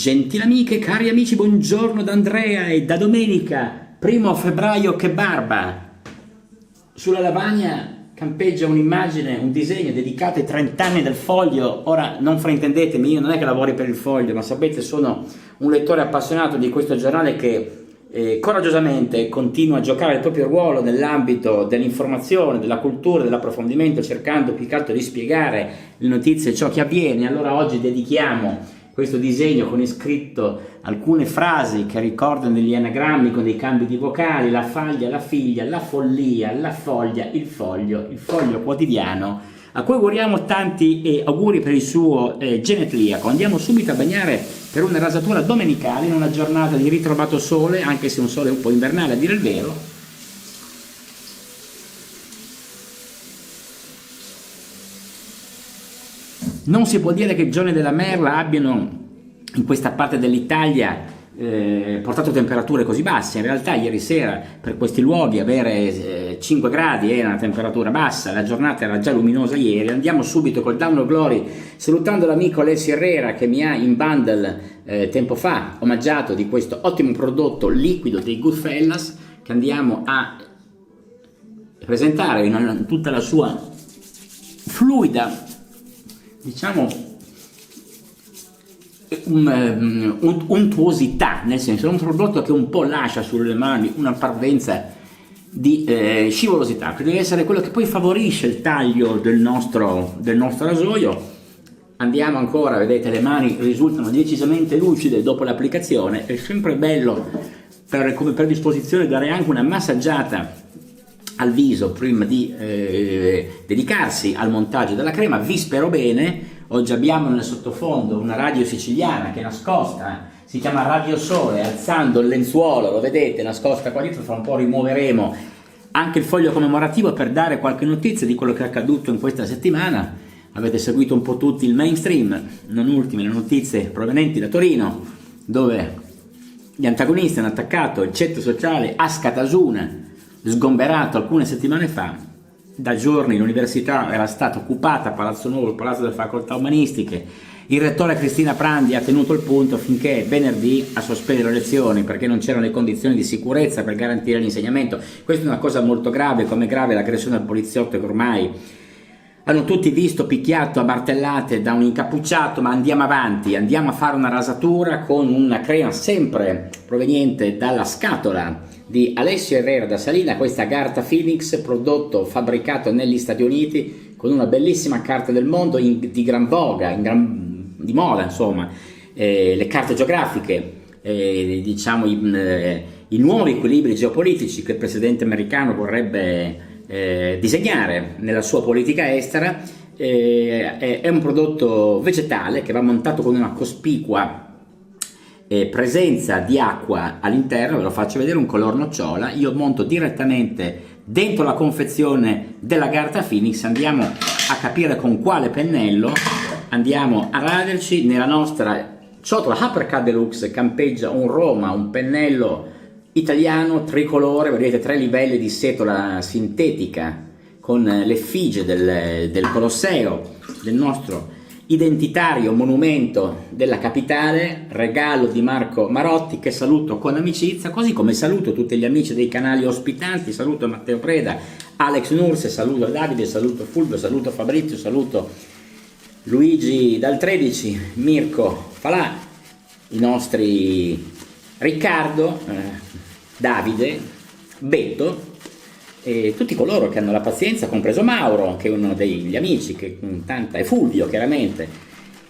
Gentili amiche, cari amici, buongiorno da Andrea e da domenica 1 febbraio. Che barba! Sulla lavagna campeggia un'immagine, un disegno dedicato ai 30 anni del Foglio. Ora non fraintendetemi, io non è che lavori per il Foglio, ma sapete, sono un lettore appassionato di questo giornale che coraggiosamente continua a giocare il proprio ruolo nell'ambito dell'informazione, della cultura, dell'approfondimento, cercando più che altro di spiegare le notizie, ciò che avviene. Allora oggi dedichiamo questo disegno con iscritto alcune frasi che ricordano degli anagrammi con dei cambi di vocali: la faglia, la figlia, la follia, la foglia, il foglio quotidiano, a cui auguriamo tanti auguri per il suo genetriaco. Andiamo subito a bagnare per una rasatura domenicale in una giornata di ritrovato sole, anche se un sole un po' invernale a dire il vero. Non si può dire che i giorni della merla abbiano in questa parte dell'Italia portato temperature così basse. In realtà ieri sera per questi luoghi avere 5 gradi era una temperatura bassa, la giornata era già luminosa ieri. Andiamo subito col Down of Glory, salutando l'amico Alessio Herrera che mi ha in bundle tempo fa omaggiato di questo ottimo prodotto liquido dei Goodfellas, che andiamo a presentare in tutta la sua fluida, diciamo, untuosità, nel senso è un prodotto che un po' lascia sulle mani una parvenza di scivolosità, che deve essere quello che poi favorisce il taglio del nostro rasoio. Andiamo ancora, vedete, le mani risultano decisamente lucide dopo l'applicazione. È sempre bello come predisposizione dare anche una massaggiata al viso prima di dedicarsi al montaggio della crema. Vi spero bene. Oggi abbiamo nel sottofondo una radio siciliana che è nascosta, si chiama Radio Sole, alzando il lenzuolo, lo vedete, nascosta qua dietro. Fra un po' rimuoveremo anche il foglio commemorativo per dare qualche notizia di quello che è accaduto in questa settimana. Avete seguito un po' tutti il mainstream, non ultime le notizie provenienti da Torino, dove gli antagonisti hanno attaccato il centro sociale Ascatasuna, sgomberato alcune settimane fa. Da giorni l'università era stata occupata, Palazzo Nuovo, il palazzo delle facoltà umanistiche. Il rettore Cristina Prandi ha tenuto il punto finché venerdì ha sospeso le lezioni perché non c'erano le condizioni di sicurezza per garantire l'insegnamento. Questa è una cosa molto grave, come grave l'aggressione al poliziotto che ormai hanno tutti visto picchiato a martellate da un incappucciato. Ma andiamo avanti, andiamo a fare una rasatura con una crema sempre proveniente dalla scatola di Alessio Herrera da Salina, questa Agartha Phoenix, prodotto fabbricato negli Stati Uniti con una bellissima carta del mondo di gran voga, di moda, insomma, le carte geografiche, diciamo i nuovi equilibri geopolitici che il presidente americano vorrebbe disegnare nella sua politica estera. È un prodotto vegetale che va montato con una cospicua presenza di acqua all'interno. Ve lo faccio vedere, un color nocciola. Io monto direttamente dentro la confezione della Agartha Phoenix. Andiamo a capire con quale pennello andiamo a raderci. Nella nostra ciotola Uppercut Deluxe campeggia un Roma, un pennello italiano tricolore, vedete 3 livelli di setola sintetica con l'effigie del Colosseo, del nostro identitario monumento della capitale, regalo di Marco Marotti, che saluto con amicizia, così come saluto tutti gli amici dei canali ospitanti. Saluto Matteo Preda, Alex Nurse, saluto Davide, saluto Fulvio, saluto Fabrizio, saluto Luigi dal 13, Mirko Falà, i nostri Riccardo, Davide, Betto, e tutti coloro che hanno la pazienza, compreso Mauro, che è uno degli amici, che con tanta, e Fulvio chiaramente,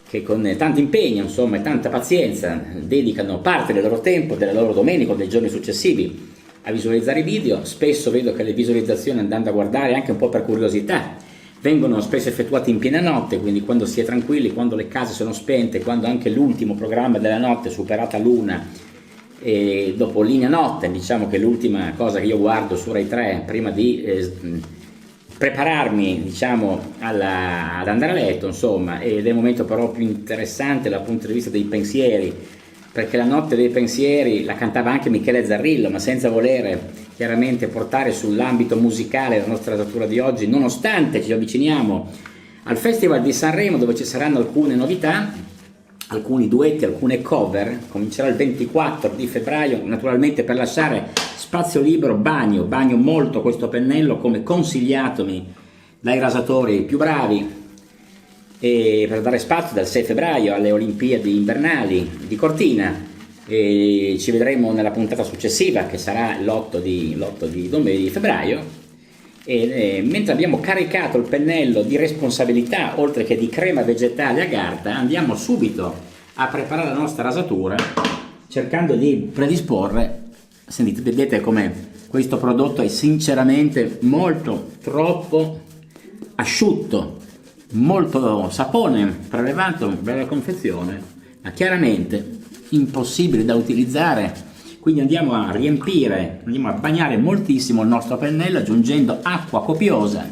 che con tanto impegno, insomma, e tanta pazienza dedicano parte del loro tempo, della loro domenica o dei giorni successivi a visualizzare i video. Spesso vedo che le visualizzazioni, andando a guardare anche un po' per curiosità, vengono spesso effettuate in piena notte, quindi quando si è tranquilli, quando le case sono spente, quando anche l'ultimo programma della notte è superata l'una, e dopo linea notte, diciamo che è l'ultima cosa che io guardo su Rai 3 prima di prepararmi, diciamo, ad andare a letto, insomma. Ed è il momento però più interessante dal punto di vista dei pensieri, perché la notte dei pensieri la cantava anche Michele Zarrillo, ma senza volere chiaramente portare sull'ambito musicale la nostra rasatura di oggi, nonostante ci avviciniamo al Festival di Sanremo, dove ci saranno alcune novità. alcuni duetti, alcune cover. Comincerà il 24 di febbraio, naturalmente per lasciare spazio libero, bagno molto questo pennello come consigliatomi dai rasatori più bravi, e per dare spazio dal 6 febbraio alle Olimpiadi invernali di Cortina. E ci vedremo nella puntata successiva, che sarà l'8 di febbraio. Mentre abbiamo caricato il pennello di responsabilità oltre che di crema vegetale a Garda, andiamo subito a preparare la nostra rasatura, cercando di predisporre. Sentite, vedete come questo prodotto è sinceramente molto troppo asciutto, molto sapone prelevato dalla confezione, ma chiaramente impossibile da utilizzare. Quindi andiamo a riempire, andiamo a bagnare moltissimo il nostro pennello aggiungendo acqua copiosa.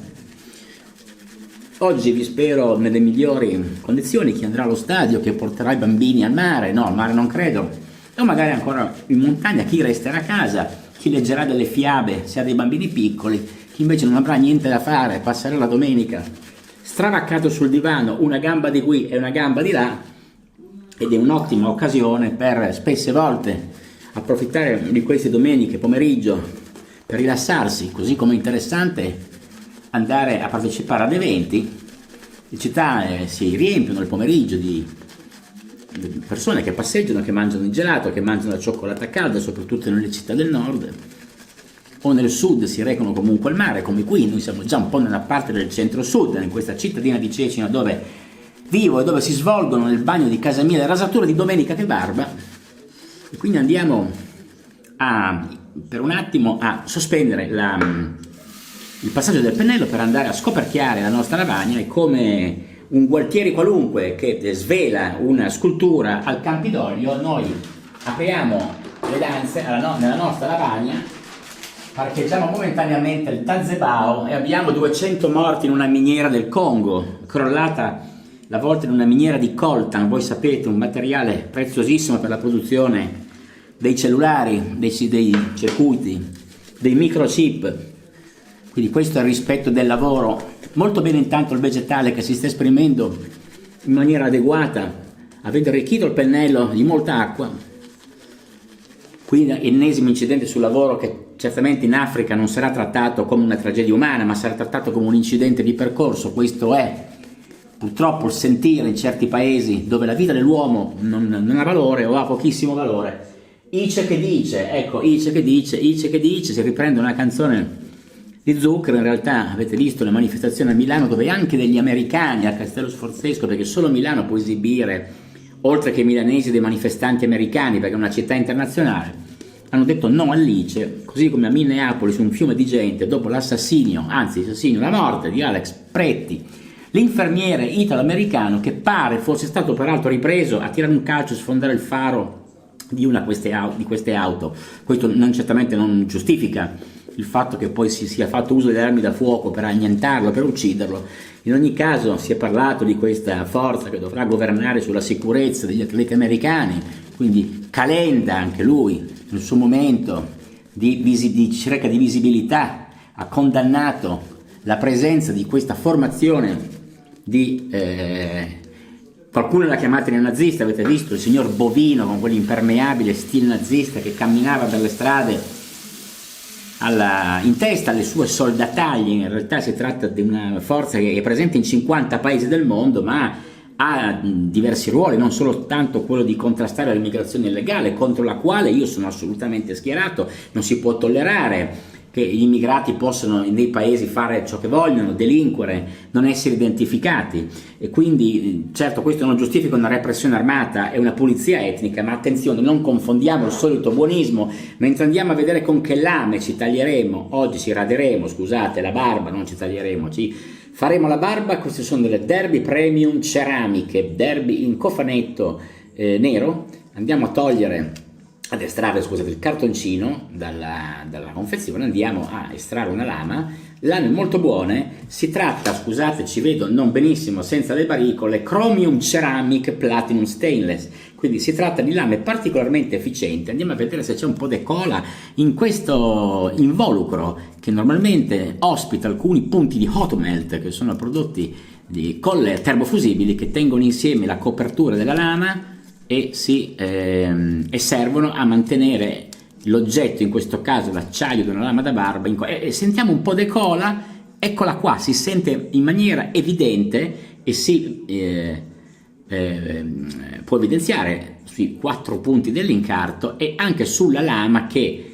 Oggi vi spero nelle migliori condizioni, chi andrà allo stadio, che porterà i bambini al mare, no, al mare non credo, o magari ancora in montagna, chi resterà a casa, chi leggerà delle fiabe se ha dei bambini piccoli, chi invece non avrà niente da fare, passerà la domenica stravaccato sul divano, una gamba di qui e una gamba di là, ed è un'ottima occasione per spesse volte approfittare di queste domeniche pomeriggio per rilassarsi, così come è interessante andare a partecipare ad eventi. Le città si riempiono il pomeriggio di persone che passeggiano, che mangiano il gelato, che mangiano la cioccolata calda, soprattutto nelle città del nord, o nel sud si recano comunque al mare, come qui. Noi siamo già un po' nella parte del centro-sud, in questa cittadina di Cecina dove vivo e dove si svolgono nel bagno di casa mia le rasature di Domenica che Barba. E quindi andiamo per un attimo a sospendere il passaggio del pennello per andare a scoperchiare la nostra lavagna, e come un Gualtieri qualunque che svela una scultura al Campidoglio, noi apriamo le danze nella nostra lavagna, parcheggiamo momentaneamente il Tazebao e abbiamo 200 morti in una miniera del Congo, crollata la volta in una miniera di coltan. Voi sapete, un materiale preziosissimo per la produzione dei cellulari, dei circuiti, dei microchip. Quindi questo è il rispetto del lavoro. Molto bene intanto il vegetale che si sta esprimendo in maniera adeguata, avendo arricchito il pennello di molta acqua. Qui ennesimo incidente sul lavoro, che certamente in Africa non sarà trattato come una tragedia umana, ma sarà trattato come un incidente di percorso. Questo è purtroppo il sentire in certi paesi dove la vita dell'uomo non ha valore o ha pochissimo valore. Ice che dice, ecco, Ice che dice, si riprende una canzone di Zucchero. In realtà avete visto le manifestazioni a Milano, dove anche degli americani al Castello Sforzesco, perché solo Milano può esibire, oltre che i milanesi, dei manifestanti americani, perché è una città internazionale, hanno detto no all'ICE, così come a Minneapolis un fiume di gente dopo la morte di Alex Pretti, l'infermiere italo-americano, che pare fosse stato peraltro ripreso a tirare un calcio e sfondare il faro di una di queste auto. Questo certamente non giustifica il fatto che poi si sia fatto uso delle armi da fuoco per annientarlo, per ucciderlo. In ogni caso si è parlato di questa forza che dovrà governare sulla sicurezza degli atleti americani, quindi Calenda, anche lui nel suo momento di ricerca di visibilità, ha condannato la presenza di questa formazione di qualcuno l'ha chiamata neonazista. Avete visto il signor Bovino con quell'impermeabile stile nazista che camminava per le strade in testa alle sue soldataglie. In realtà si tratta di una forza che è presente in 50 paesi del mondo, ma ha diversi ruoli, non solo tanto quello di contrastare l'immigrazione illegale, contro la quale io sono assolutamente schierato. Non si può tollerare che gli immigrati possano nei paesi fare ciò che vogliono, delinquere, non essere identificati, e quindi certo questo non giustifica una repressione armata e una pulizia etnica, ma attenzione, non confondiamo il solito buonismo mentre andiamo a vedere con che lame ci taglieremo, oggi ci raderemo, scusate, la barba, non ci taglieremo, ci faremo la barba. Queste sono delle Derby Premium ceramiche, Derby in cofanetto nero. Andiamo ad estrarre il cartoncino dalla confezione, andiamo a estrarre una lame molto buone. Si tratta, scusate, ci vedo non benissimo senza le baricole, Chromium Ceramic Platinum Stainless, quindi si tratta di lame particolarmente efficienti. Andiamo a vedere se c'è un po' di cola in questo involucro che normalmente ospita alcuni punti di hot melt, che sono prodotti di colle termofusibili che tengono insieme la copertura della lama e servono a mantenere l'oggetto, in questo caso l'acciaio di una lama da barba, e sentiamo un po' decola, eccola qua, si sente in maniera evidente e si può evidenziare sui 4 punti dell'incarto e anche sulla lama che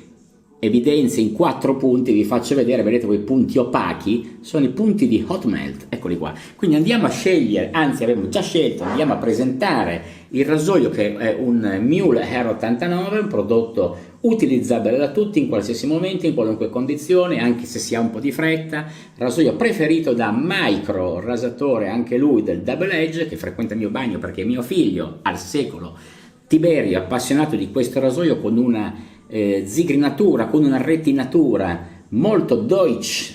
evidenzia in 4 punti. Vi faccio vedere, vedete quei punti opachi, sono i punti di hot melt, eccoli qua. Quindi andiamo a scegliere, anzi abbiamo già scelto, andiamo a presentare il rasoio, che è un Miele R89, un prodotto utilizzabile da tutti in qualsiasi momento, in qualunque condizione, anche se si ha un po' di fretta. Rasoio preferito da Micro, rasatore anche lui del Double Edge, che frequenta il mio bagno perché mio figlio al secolo Tiberio è appassionato di questo rasoio, con una zigrinatura, con una retinatura molto Deutsch,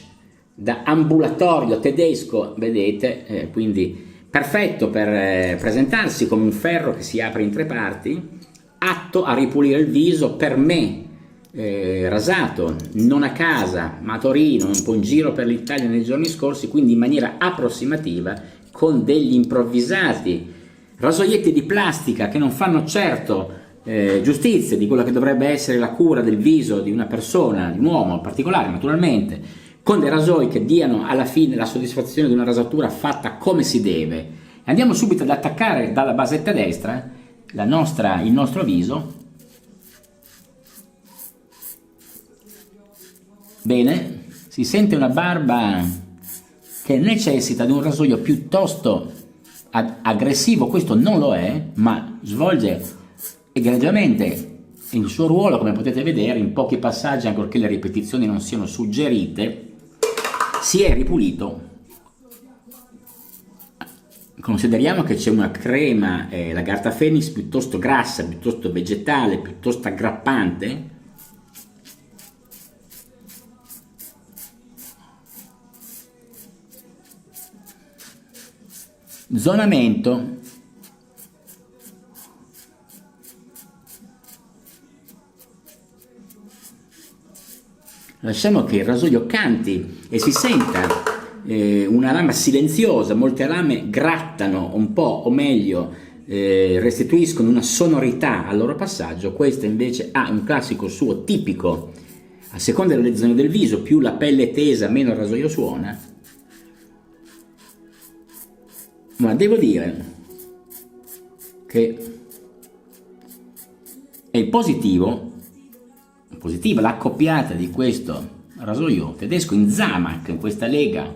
da ambulatorio tedesco, vedete, quindi perfetto per presentarsi come un ferro che si apre in 3 parti, atto a ripulire il viso. Per me rasato non a casa ma a Torino, un po' in giro per l'Italia nei giorni scorsi, quindi in maniera approssimativa, con degli improvvisati rasoietti di plastica che non fanno certo giustizia di quello che dovrebbe essere la cura del viso di una persona, di un uomo in particolare naturalmente, con dei rasoi che diano alla fine la soddisfazione di una rasatura fatta come si deve. Andiamo subito ad attaccare dalla basetta destra il nostro viso. Bene, si sente una barba che necessita di un rasoio piuttosto aggressivo. Questo non lo è, ma svolge egregiamente il suo ruolo, come potete vedere in pochi passaggi, ancorché le ripetizioni non siano suggerite. Si è ripulito. Consideriamo che c'è una crema, la Garta Phoenix, piuttosto grassa, piuttosto vegetale, piuttosto aggrappante. Zonamento. Lasciamo che il rasoio canti e si senta una lama silenziosa. Molte lame grattano un po', o meglio restituiscono una sonorità al loro passaggio. Questa invece ha un classico suo tipico, a seconda delle zone del viso, più la pelle è tesa meno il rasoio suona. Ma devo dire che è positiva l'accoppiata di questo rasoio tedesco in Zamac, in questa lega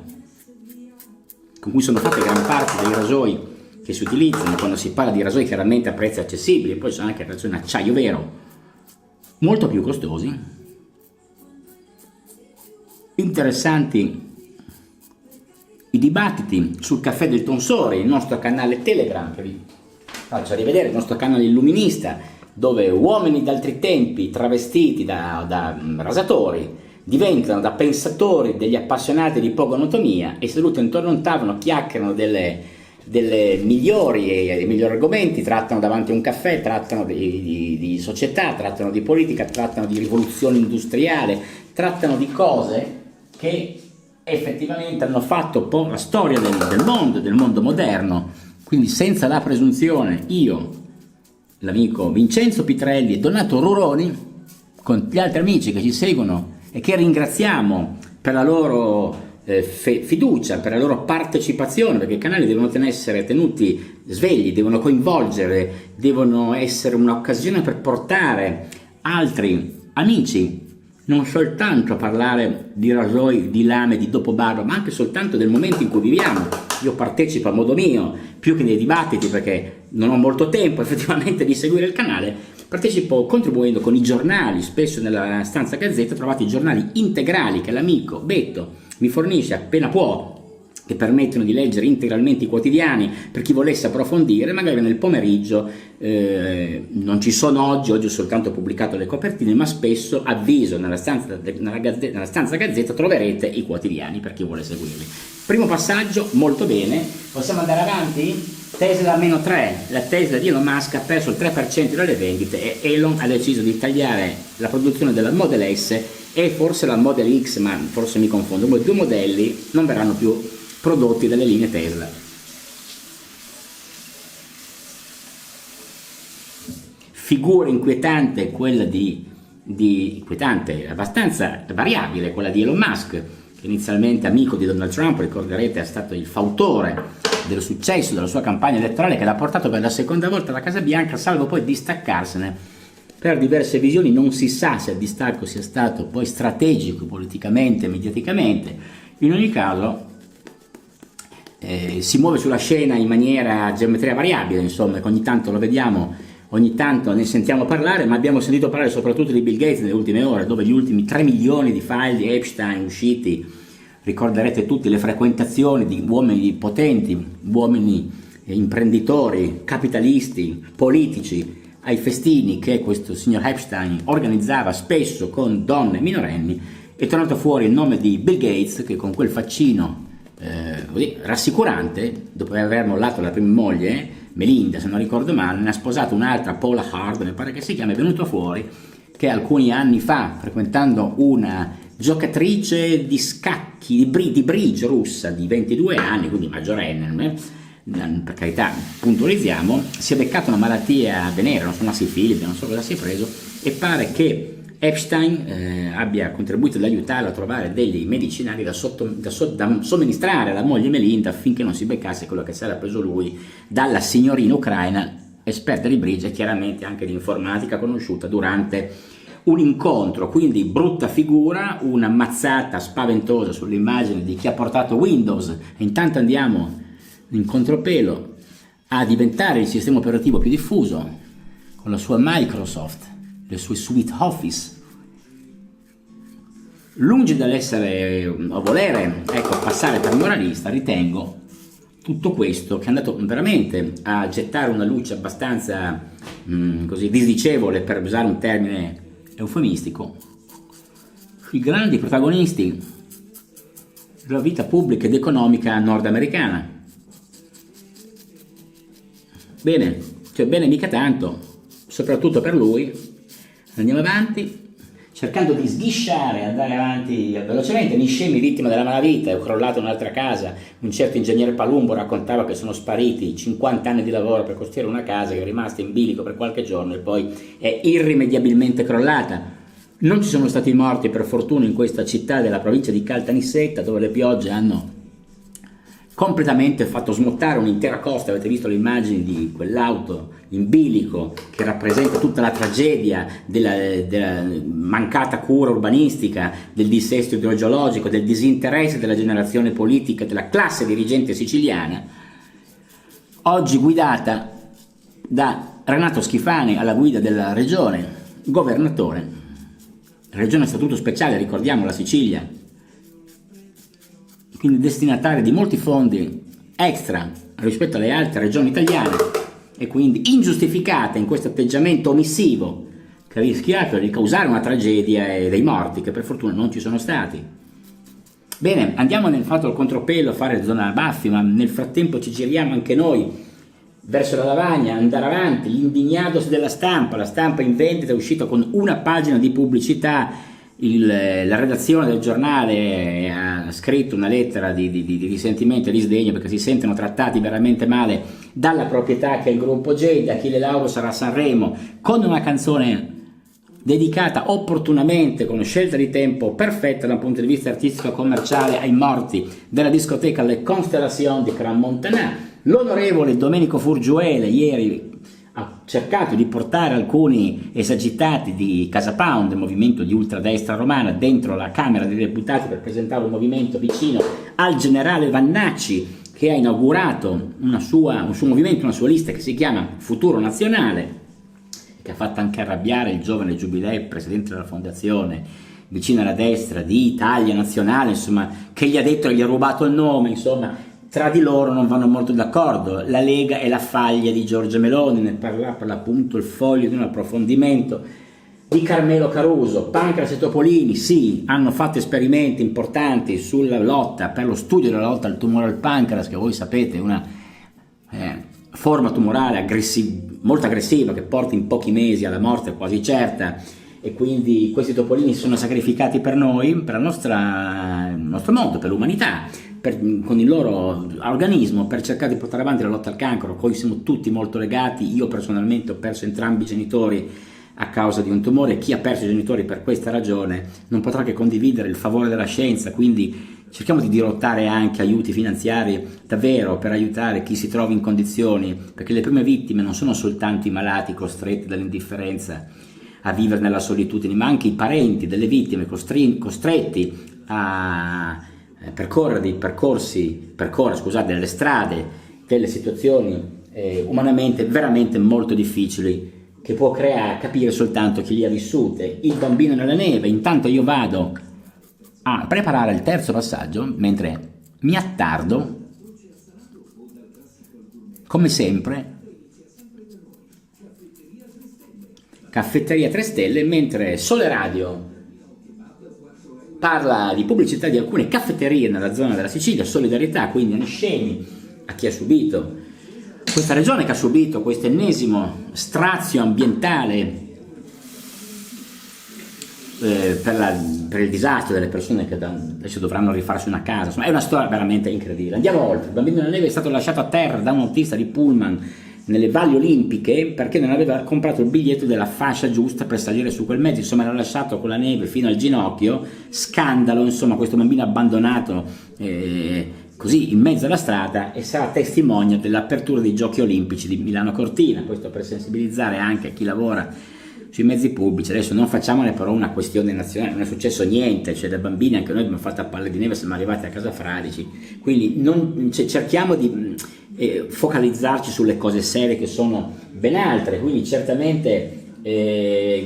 con cui sono fatte gran parte dei rasoi che si utilizzano quando si parla di rasoi chiaramente a prezzi accessibili. Poi sono anche rasoi in acciaio vero, molto più costosi. Interessanti i dibattiti sul caffè del tonsore, il nostro canale Telegram, che vi faccio rivedere, il nostro canale illuminista, dove uomini d'altri tempi travestiti da rasatori diventano da pensatori, degli appassionati di pogoanatomia, e seduti intorno a un tavolo chiacchierano dei migliori argomenti, trattano davanti a un caffè, trattano di società, trattano di politica, trattano di rivoluzione industriale, trattano di cose che effettivamente hanno fatto un po' la storia del mondo moderno. Quindi, senza la presunzione, io, l'amico Vincenzo Pitrelli e Donato Ruroni, con gli altri amici che ci seguono e che ringraziamo per la loro fiducia, per la loro partecipazione, perché i canali devono essere tenuti svegli, devono coinvolgere, devono essere un'occasione per portare altri amici non soltanto a parlare di rasoi, di lame, di dopobarba, ma anche soltanto del momento in cui viviamo. Io partecipo a modo mio, più che nei dibattiti, perché non ho molto tempo effettivamente di seguire il canale. Partecipo contribuendo con i giornali. Spesso nella stanza Gazzetta trovate i giornali integrali che l'amico Betto mi fornisce appena può, che permettono di leggere integralmente i quotidiani per chi volesse approfondire. Magari nel pomeriggio non ci sono oggi ho soltanto pubblicato le copertine, ma spesso avviso nella stanza Gazzetta troverete i quotidiani per chi vuole seguirli. Primo passaggio, molto bene. Possiamo andare avanti? Tesla meno 3, la Tesla di Elon Musk ha perso il 3% delle vendite e Elon ha deciso di tagliare la produzione della Model S e forse la Model X, ma forse mi confondo. Quei due modelli non verranno più prodotti dalle linee Tesla. Figura inquietante quella inquietante, abbastanza variabile, quella di Elon Musk, che inizialmente amico di Donald Trump, ricorderete, è stato il fautore del successo della sua campagna elettorale, che l'ha portato per la seconda volta alla Casa Bianca, salvo poi distaccarsene per diverse visioni. Non si sa se il distacco sia stato poi strategico politicamente, mediaticamente. In ogni caso si muove sulla scena in maniera a geometria variabile, insomma, che ogni tanto lo vediamo, ogni tanto ne sentiamo parlare, ma abbiamo sentito parlare soprattutto di Bill Gates nelle ultime ore, dove gli ultimi 3 milioni di file di Epstein usciti, ricorderete tutti le frequentazioni di uomini potenti, uomini imprenditori, capitalisti, politici, ai festini che questo signor Epstein organizzava spesso con donne minorenni. È tornato fuori il nome di Bill Gates, che con quel faccino così rassicurante, dopo aver mollato la prima moglie, Melinda se non ricordo male, ne ha sposato un'altra, Paula Hard mi pare che si chiama. È venuto fuori che alcuni anni fa, frequentando una giocatrice di scacchi, di bridge russa di 22 anni, quindi maggiorenne, per carità, puntualizziamo, si è beccato una malattia venerea, non so, una sifilide, non so cosa si è preso, e pare che Epstein abbia contribuito ad aiutarlo a trovare degli medicinali da somministrare alla moglie Melinda affinché non si beccasse quello che si era preso lui dalla signorina ucraina, esperta di bridge e chiaramente anche di informatica, conosciuta durante un incontro. Quindi brutta figura, una mazzata spaventosa sull'immagine di chi ha portato Windows, e intanto andiamo in contropelo a diventare il sistema operativo più diffuso con la sua Microsoft, le sue suite Office. Lungi dall'essere o volere, ecco, passare per moralista, ritengo tutto questo, che è andato veramente a gettare una luce abbastanza così disdicevole, per usare un termine eufemistico, sui grandi protagonisti della vita pubblica ed economica nordamericana. Bene, cioè bene mica tanto, soprattutto per lui. Andiamo avanti, cercando di sghisciare, andare avanti velocemente. Niscemi, vittima della malavita, è crollata un'altra casa. Un certo ingegnere Palumbo raccontava che sono spariti 50 anni di lavoro per costruire una casa che è rimasta in bilico per qualche giorno e poi è irrimediabilmente crollata. Non ci sono stati morti, per fortuna, in questa città della provincia di Caltanissetta, dove le piogge hanno completamente fatto smottare un'intera costa. Avete visto le immagini di quell'auto in bilico che rappresenta tutta la tragedia della mancata cura urbanistica, del dissesto idrogeologico, del disinteresse della generazione politica, della classe dirigente siciliana, oggi guidata da Renato Schifani alla guida della regione, governatore, regione a statuto speciale, ricordiamo, la Sicilia, quindi destinataria di molti fondi extra rispetto alle altre regioni italiane, e quindi ingiustificata in questo atteggiamento omissivo che ha rischiato di causare una tragedia e dei morti, che per fortuna non ci sono stati. Bene, andiamo nel fatto al contropelo a fare zona baffi, ma nel frattempo ci giriamo anche noi verso la lavagna, andare avanti, l'indignados della stampa. La stampa in vendita è uscita con una pagina di pubblicità. La redazione del giornale ha scritto una lettera di risentimento e di sdegno, perché si sentono trattati veramente male dalla proprietà che è il gruppo Geda. Achille Lauro sarà a Sanremo con una canzone dedicata opportunamente, con una scelta di tempo perfetta dal punto di vista artistico e commerciale, ai morti della discoteca Le Constellations di Crans-Montana. L'onorevole Domenico Furgiuele ieri ha cercato di portare alcuni esagitati di Casa Pound, movimento di ultradestra romana, dentro la Camera dei Deputati per presentare un movimento vicino al generale Vannacci, che ha inaugurato un suo movimento, una sua lista che si chiama Futuro Nazionale, che ha fatto anche arrabbiare il giovane Giubilei, presidente della fondazione vicino alla destra di Italia Nazionale, insomma, che gli ha detto che gli ha rubato il nome, insomma. Tra di loro non vanno molto d'accordo. La Lega è la faglia di Giorgia Meloni, ne parla per l'appunto il Foglio di un approfondimento di Carmelo Caruso. Pancras e Topolini, sì, hanno fatto esperimenti importanti sulla lotta, per lo studio della lotta al tumore al pancreas, che voi sapete è una forma tumorale molto aggressiva, che porta in pochi mesi alla morte quasi certa, e quindi questi topolini si sono sacrificati per noi, per il nostro mondo, per l'umanità. con il loro organismo per cercare di portare avanti la lotta al cancro, a cui siamo tutti molto legati. Io personalmente ho perso entrambi i genitori a causa di un tumore, chi ha perso i genitori per questa ragione non potrà che condividere il favore della scienza, quindi cerchiamo di dirottare anche aiuti finanziari davvero per aiutare chi si trova in condizioni, perché le prime vittime non sono soltanto i malati costretti dall'indifferenza a vivere nella solitudine, ma anche i parenti delle vittime costretti a percorrere delle strade, delle situazioni umanamente veramente molto difficili, che può capire soltanto chi li ha vissute. Il bambino nella neve. Intanto io vado a preparare il terzo passaggio, mentre mi attardo, come sempre, Caffetteria 3 Stelle, mentre Sole Radio parla di pubblicità di alcune caffetterie nella zona della Sicilia, solidarietà quindi agli scemi, a chi ha subito, questa regione che ha subito questo ennesimo strazio ambientale per il disastro delle persone che adesso dovranno rifarsi una casa. Insomma, è una storia veramente incredibile. Andiamo oltre. Il bambino nella neve è stato lasciato a terra da un autista di pullman nelle valli olimpiche perché non aveva comprato il biglietto della fascia giusta per salire su quel mezzo. Insomma, l'ha lasciato con la neve fino al ginocchio. Scandalo, insomma, questo bambino abbandonato così in mezzo alla strada, e sarà testimonio dell'apertura dei giochi olimpici di Milano Cortina. Questo per sensibilizzare anche chi lavora sui mezzi pubblici. Adesso non facciamone però una questione nazionale, non è successo niente, cioè da bambini anche noi abbiamo fatto a palle di neve, siamo arrivati a casa fradici, quindi cerchiamo di focalizzarci sulle cose serie che sono ben altre. Quindi certamente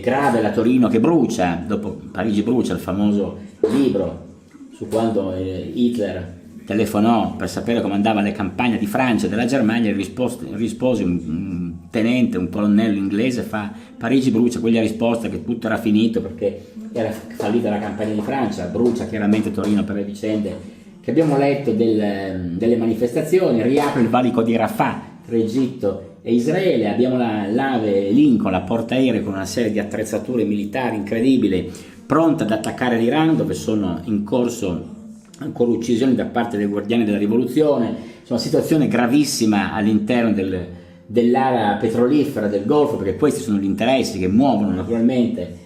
grave la Torino che brucia, dopo Parigi brucia, il famoso libro su quando Hitler telefonò per sapere come andavano le campagne di Francia e della Germania, rispose un tenente, un colonnello inglese, fa: Parigi brucia. Quelli ha risposto che tutto era finito perché era fallita la campagna di Francia. Brucia chiaramente Torino per le vicende che abbiamo letto delle manifestazioni. Riapre il valico di Rafah tra Egitto e Israele, abbiamo la nave Lincoln, la portaerei con una serie di attrezzature militari incredibili, pronta ad attaccare l'Iran, dove sono in corso ancora uccisioni da parte dei guardiani della rivoluzione. Insomma, situazione gravissima all'interno dell'area petrolifera del Golfo, perché questi sono gli interessi che muovono naturalmente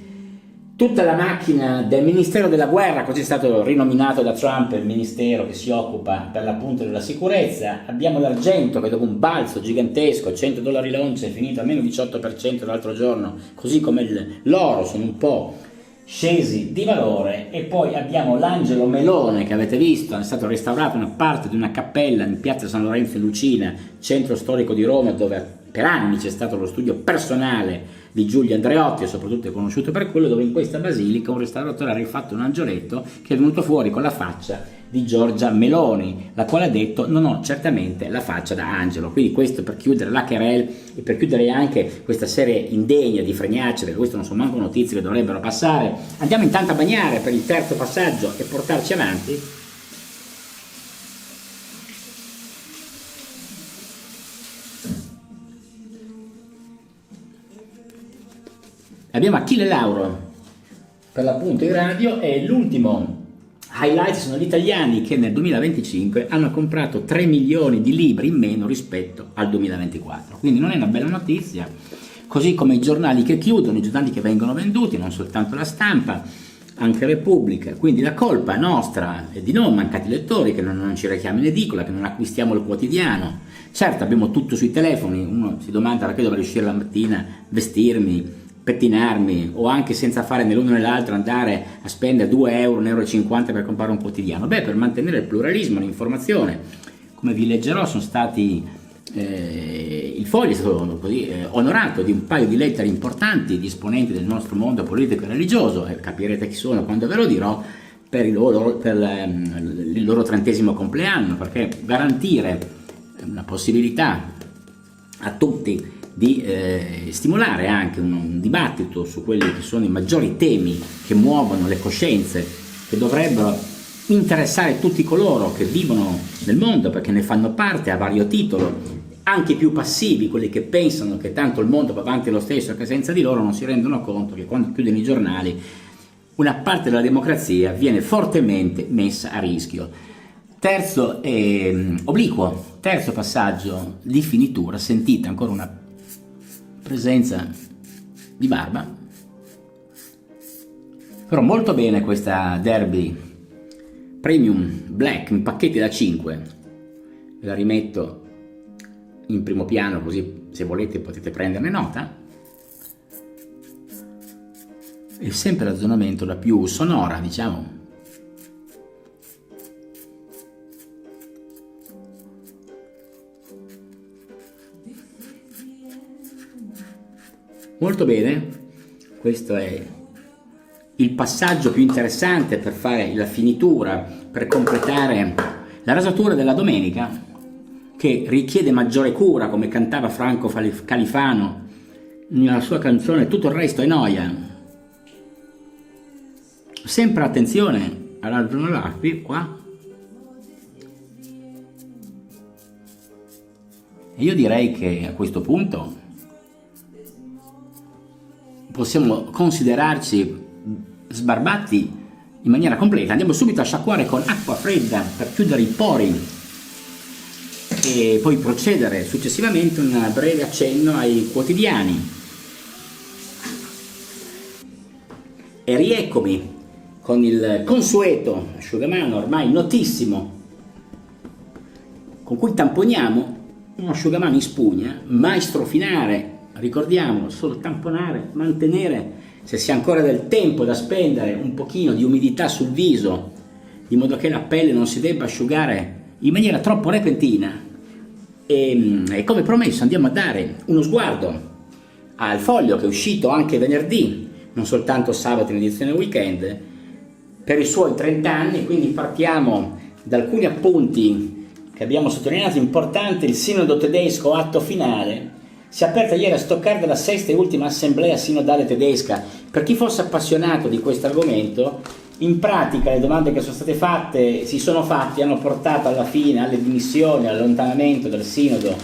tutta la macchina del Ministero della Guerra, così è stato rinominato da Trump il ministero che si occupa per l'appunto della sicurezza. Abbiamo l'argento che dopo un balzo gigantesco, $100 l'oncia, è finito a meno 18% l'altro giorno, così come l'oro sono un po' scesi di valore. E poi abbiamo l'Angelo Melone che avete visto, è stato restaurato una parte di una cappella in piazza San Lorenzo in Lucina, centro storico di Roma, dove per anni c'è stato lo studio personale di Giulio Andreotti, e soprattutto è conosciuto per quello, dove in questa basilica un restauratore ha rifatto un angioletto che è venuto fuori con la faccia di Giorgia Meloni, la quale ha detto: non ho certamente la faccia da angelo. Quindi questo per chiudere la querelle e per chiudere anche questa serie indegna di fregnacce, perché queste non sono manco notizie che dovrebbero passare. Andiamo intanto a bagnare per il terzo passaggio e portarci avanti. Abbiamo Achille Lauro per l'appunto in radio, e l'ultimo highlight sono gli italiani che nel 2025 hanno comprato 3 milioni di libri in meno rispetto al 2024, quindi non è una bella notizia. Così come i giornali che chiudono, i giornali che vengono venduti, non soltanto La Stampa, anche Repubblica. Quindi la colpa nostra è di non mancati lettori, che non ci rechiamo in edicola, che non acquistiamo il quotidiano. Certo, abbiamo tutto sui telefoni, uno si domanda perché dovrei uscire la mattina, vestirmi, pettinarmi, o anche senza fare né l'uno né l'altro andare a spendere 2 euro, 1,50 euro per comprare un quotidiano. Beh, per mantenere il pluralismo, l'informazione, come vi leggerò, sono stati il Foglio è stato così onorato di un paio di lettere importanti di esponenti del nostro mondo politico e religioso, e capirete chi sono quando ve lo dirò, per il loro 30° compleanno, perché garantire una possibilità a tutti di stimolare anche un dibattito su quelli che sono i maggiori temi che muovono le coscienze, che dovrebbero interessare tutti coloro che vivono nel mondo, perché ne fanno parte a vario titolo, anche i più passivi, quelli che pensano che tanto il mondo va avanti lo stesso, che senza di loro non si rendono conto che quando chiudono i giornali una parte della democrazia viene fortemente messa a rischio. Terzo obliquo, terzo passaggio di finitura, sentite ancora una presenza di barba, però molto bene questa Derby Premium Black in pacchetti da 5, ve la rimetto in primo piano così se volete potete prenderne nota. E sempre l'azionamento la più sonora, diciamo. Molto bene, questo è il passaggio più interessante per fare la finitura, per completare la rasatura della domenica, che richiede maggiore cura, come cantava Franco Califano nella sua canzone Tutto il resto è noia. Sempre attenzione alla zona lappi, qua. E io direi che a questo punto possiamo considerarci sbarbati in maniera completa. Andiamo subito a sciacquare con acqua fredda per chiudere i pori e poi procedere successivamente un breve accenno ai quotidiani. E rieccomi con il consueto asciugamano ormai notissimo con cui tamponiamo un asciugamano in spugna, mai strofinare. Ricordiamo, solo tamponare, mantenere, se si ha ancora del tempo da spendere, un pochino di umidità sul viso, di modo che la pelle non si debba asciugare in maniera troppo repentina. E come promesso andiamo a dare uno sguardo al foglio che è uscito anche venerdì, non soltanto sabato in edizione weekend, per i suoi 30 anni, quindi partiamo da alcuni appunti che abbiamo sottolineato importanti. Il Sinodo tedesco, atto finale. Si è aperta ieri a Stoccarda la sesta e ultima assemblea sinodale tedesca. Per chi fosse appassionato di questo argomento, in pratica le domande che sono state fatte hanno portato alla fine alle dimissioni, all'allontanamento del sinodo,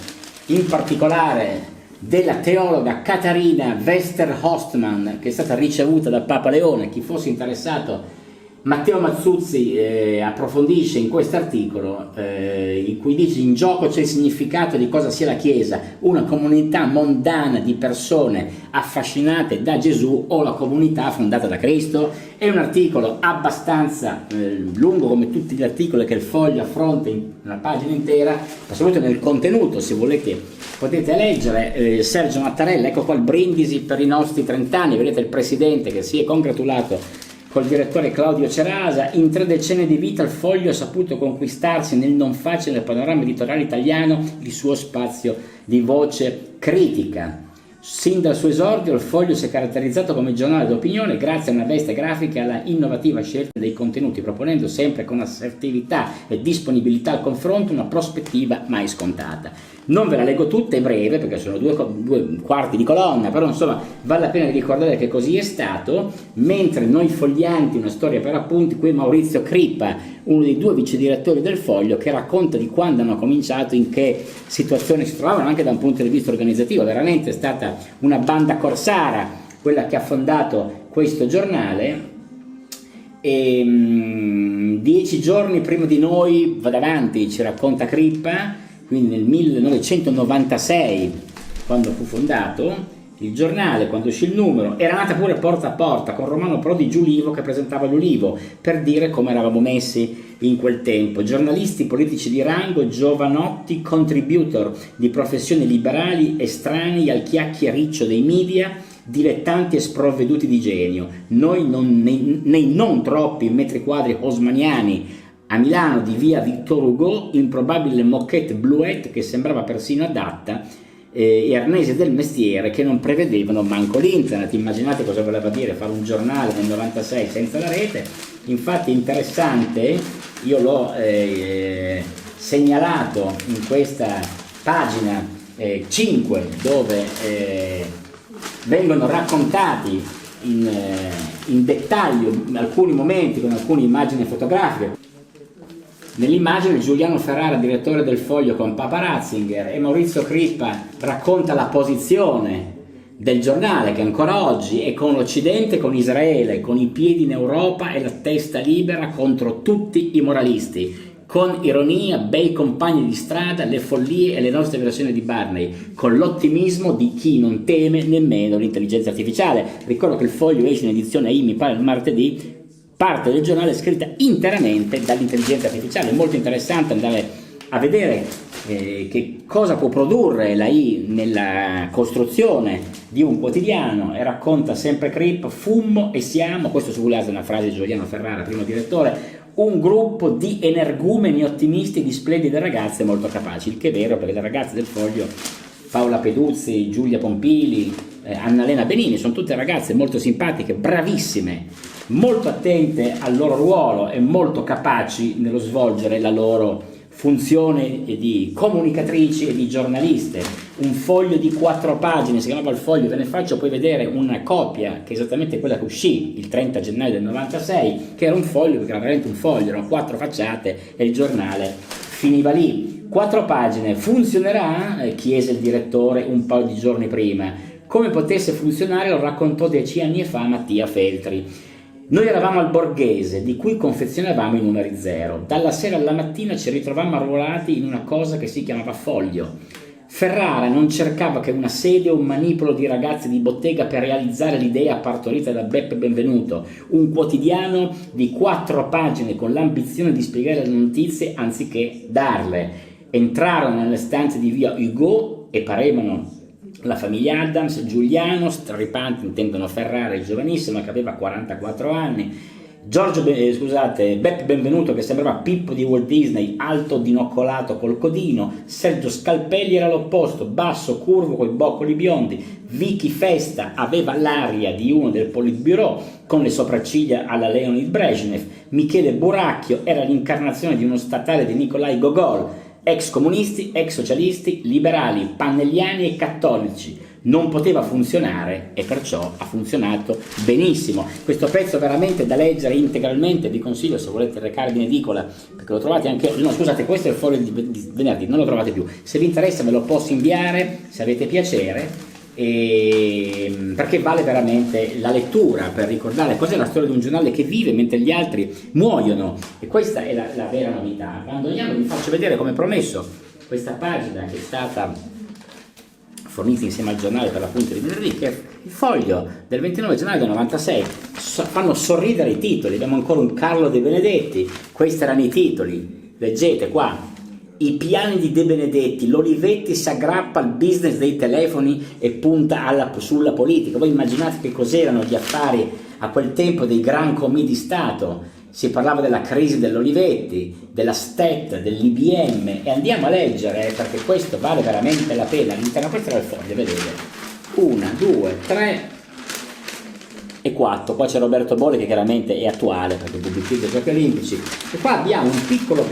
in particolare della teologa Katharina Wester-Hostmann, che è stata ricevuta da Papa Leone. Chi fosse interessato, Matteo Mazzuzzi approfondisce in questo articolo in cui dice: in gioco c'è il significato di cosa sia la Chiesa, una comunità mondana di persone affascinate da Gesù o la comunità fondata da Cristo. È un articolo abbastanza lungo, come tutti gli articoli che il Foglio affronta in una pagina intera, ma soprattutto nel contenuto, se volete potete leggere. Sergio Mattarella, ecco qua il brindisi per i nostri 30 anni, vedete il presidente che si è congratulato col direttore Claudio Cerasa. In 3 decenni di vita il Foglio ha saputo conquistarsi nel non facile panorama editoriale italiano il suo spazio di voce critica. Sin dal suo esordio il Foglio si è caratterizzato come giornale d'opinione grazie a una veste grafica e alla innovativa scelta dei contenuti, proponendo sempre con assertività e disponibilità al confronto una prospettiva mai scontata. Non ve la leggo tutta, è breve perché sono due quarti di colonna, però insomma vale la pena di ricordare che così è stato. Mentre Noi Foglianti, una storia per appunti, qui Maurizio Crippa, uno dei 2 vice direttori del Foglio, che racconta di quando hanno cominciato, in che situazione si trovavano anche da un punto di vista organizzativo. Veramente è stata una banda corsara quella che ha fondato questo giornale. E 10 giorni prima di noi, vado avanti, ci racconta Crippa, quindi nel 1996, quando fu fondato il giornale, quando uscì il numero, era nata pure porta a porta con Romano Prodi Giulivo che presentava l'Ulivo, per dire come eravamo messi in quel tempo. Giornalisti politici di rango, giovanotti contributor di professioni liberali, estranei al chiacchiericcio dei media, dilettanti e sprovveduti di genio. Noi nei non troppi metri quadri haussmanniani a Milano di via Victor Hugo, improbabile moquette bluette che sembrava persino adatta, e arnesi del mestiere che non prevedevano manco l'internet. Immaginate cosa voleva dire fare un giornale nel 96 senza la rete. Infatti è interessante, io l'ho segnalato in questa pagina 5, dove vengono raccontati in dettaglio alcuni momenti con alcune immagini fotografiche. Nell'immagine Giuliano Ferrara, direttore del Foglio, con Papa Ratzinger, e Maurizio Crippa racconta la posizione del giornale, che ancora oggi è con l'Occidente, con Israele, con i piedi in Europa e la testa libera contro tutti i moralisti. con ironia, bei compagni di strada, le follie e le nostre versioni di Barney, con l'ottimismo di chi non teme nemmeno l'intelligenza artificiale. Ricordo che il Foglio esce in edizione AI, mi pare il martedì, parte del giornale è scritta interamente dall'intelligenza artificiale. È molto interessante andare a vedere che cosa può produrre l'AI nella costruzione di un quotidiano, e racconta sempre Crip: fummo e siamo, questo su Ulas è una frase di Giuliano Ferrara, primo direttore, un gruppo di energumeni ottimisti, di splendide ragazze molto capaci, il che è vero, perché le ragazze del Foglio, Paola Peduzzi, Giulia Pompili, Annalena Benini, sono tutte ragazze molto simpatiche, bravissime, molto attente al loro ruolo e molto capaci nello svolgere la loro funzione di comunicatrici e di giornaliste. Un foglio di 4 pagine, si chiamava Il Foglio, ve ne faccio poi vedere una copia che è esattamente quella che uscì il 30 gennaio del 96, che era un foglio, perché era veramente un foglio, erano 4 facciate e il giornale finiva lì. 4 pagine, funzionerà? Chiese il direttore un paio di giorni prima. Come potesse funzionare lo raccontò 10 anni fa Mattia Feltri. Noi eravamo al Borghese, di cui confezionavamo i numeri 0. Dalla sera alla mattina ci ritrovammo arruolati in una cosa che si chiamava Foglio. Ferrara non cercava che una sede o un manipolo di ragazzi di bottega per realizzare l'idea partorita da Beppe Benvenuto, un quotidiano di 4 pagine con l'ambizione di spiegare le notizie anziché darle. Entrarono nelle stanze di via Hugo e parevano la famiglia Adams. Giuliano, straripante, intendono Ferrara, il giovanissimo, che aveva 44 anni. Beppe Benvenuto, che sembrava Pippo di Walt Disney, alto dinoccolato col codino. Sergio Scalpelli era l'opposto, basso, curvo, coi boccoli biondi. Vicky Festa aveva l'aria di uno del Politburo, con le sopracciglia alla Leonid Brezhnev. Michele Buracchio era l'incarnazione di uno statale di Nikolai Gogol. Ex comunisti, ex socialisti, liberali, pannelliani e cattolici. Non poteva funzionare e perciò ha funzionato benissimo. Questo pezzo veramente da leggere integralmente, vi consiglio se volete recarvi in edicola, perché lo trovate anche, no scusate, questo è il Foglio di venerdì, non lo trovate più. Se vi interessa me lo posso inviare, se avete piacere, perché vale veramente la lettura per ricordare cos'è la storia di un giornale che vive mentre gli altri muoiono, e questa è la vera novità. Quando andiamo vi faccio vedere, come promesso, questa pagina che è stata fornita insieme al giornale per la punta di venerdì, che è il Foglio del 29 gennaio del 96. Fanno sorridere i titoli, abbiamo ancora un Carlo De Benedetti, questi erano i titoli, leggete qua: i piani di De Benedetti, l'Olivetti si aggrappa al business dei telefoni e punta sulla politica. Voi immaginate che cos'erano gli affari a quel tempo dei gran comì di Stato. Si parlava della crisi dell'Olivetti, della Stet, dell'IBM, e andiamo a leggere, perché questo vale veramente la pena. All'interno, questo era il Foglio, vedete, 1, 2, 3 e 4, poi c'è Roberto Bolle che chiaramente è attuale perché pubblicizza i Giochi Olimpici, e qua abbiamo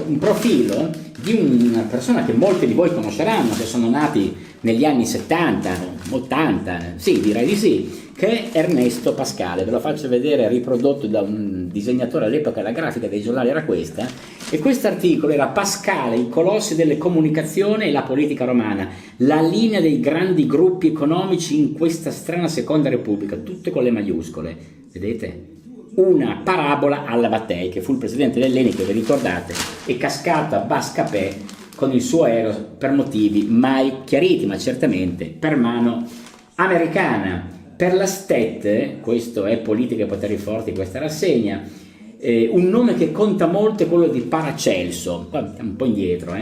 un profilo di una persona che molti di voi conosceranno, che sono nati negli anni 70, 80, sì, direi di sì, che è Ernesto Pascale. Ve lo faccio vedere, riprodotto da un disegnatore all'epoca, la grafica dei giornali era questa, e questo articolo era Pascale, i colossi delle comunicazioni e la politica romana, la linea dei grandi gruppi economici in questa strana seconda repubblica, tutte con le maiuscole, vedete? Una parabola alla Mattei, che fu il presidente dell'ENI, che vi ricordate, è cascato a Bascapè con il suo aereo per motivi mai chiariti, ma certamente per mano americana. Per la Stet, questo è Politica e Poteri Forti, questa rassegna, un nome che conta molto è quello di Paracelso, qua un po' indietro,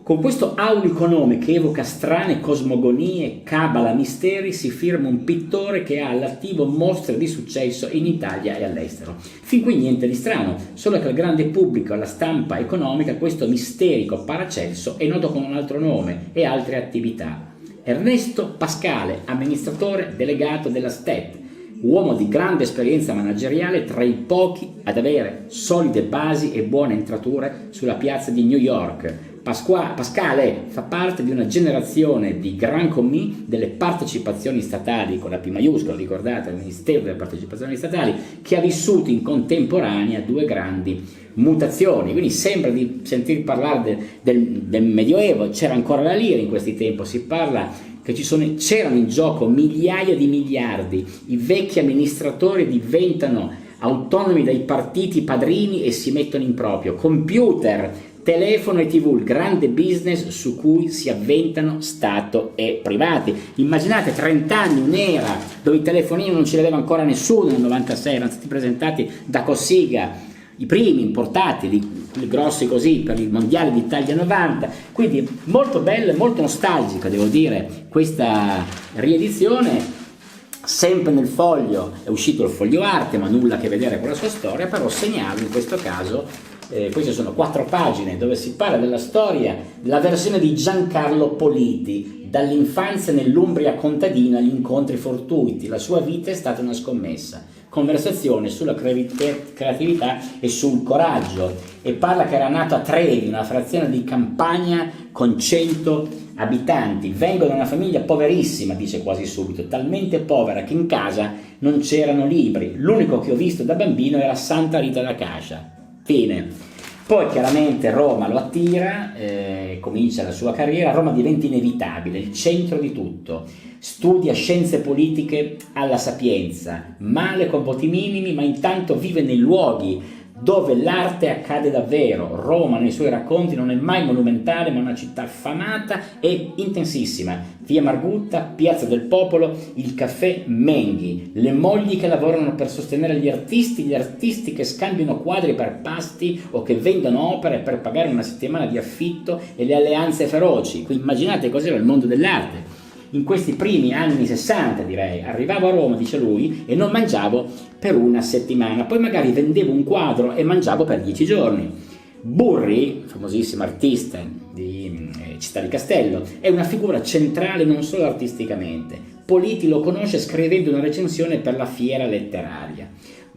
Con questo aulico nome che evoca strane cosmogonie, cabala, misteri, si firma un pittore che ha all'attivo mostre di successo in Italia e all'estero. Fin qui niente di strano, solo che al grande pubblico, alla stampa economica, questo misterico Paracelso è noto con un altro nome e altre attività. Ernesto Pascale, amministratore delegato della Stet, uomo di grande esperienza manageriale, tra i pochi ad avere solide basi e buone entrature sulla piazza di New York. Pascale fa parte di una generazione di gran commis delle partecipazioni statali, con la P maiuscola, ricordate, il Ministero delle Partecipazioni Statali, che ha vissuto in contemporanea 2 grandi mutazioni. Quindi sembra di sentir parlare del Medioevo, c'era ancora la lira in questi tempi, si parla che c'erano in gioco migliaia di miliardi, i vecchi amministratori diventano autonomi dai partiti padrini e si mettono in proprio, computer telefono e TV, il grande business su cui si avventano Stato e privati. Immaginate 30 anni, un'era dove i telefonini non ce li aveva ancora nessuno nel 96, erano stati presentati da Cossiga, i primi importati, li grossi così, per il mondiale d'Italia 90, quindi molto bella e molto nostalgica, devo dire, questa riedizione. Sempre nel Foglio è uscito il Foglio Arte, ma nulla a che vedere con la sua storia, però segnalo in questo caso, queste sono 4 pagine dove si parla della storia, la versione di Giancarlo Politi, dall'infanzia nell'Umbria contadina agli incontri fortuiti. La sua vita è stata una scommessa, conversazione sulla creatività e sul coraggio, e parla che era nato a Trevi, una frazione di campagna con 100 abitanti. Vengo da una famiglia poverissima, dice quasi subito, talmente povera che in casa non c'erano libri, l'unico che ho visto da bambino era Santa Rita da Cascia. Fine. Poi chiaramente Roma lo attira, comincia la sua carriera, Roma diventa inevitabile, il centro di tutto, studia scienze politiche alla Sapienza, male con voti minimi, ma intanto vive nei luoghi dove l'arte accade davvero. Roma nei suoi racconti non è mai monumentale, ma una città affamata e intensissima. Via Margutta, Piazza del Popolo, il caffè Menghi, le mogli che lavorano per sostenere gli artisti che scambiano quadri per pasti o che vendono opere per pagare una settimana di affitto, e le alleanze feroci. Quindi immaginate cos'era il mondo dell'arte in questi primi anni 60, direi. Arrivavo a Roma, dice lui, e non mangiavo per una settimana, poi magari vendevo un quadro e mangiavo per 10 giorni. Burri, famosissimo artista di Città di Castello, è una figura centrale non solo artisticamente. Politi lo conosce scrivendo una recensione per la Fiera Letteraria.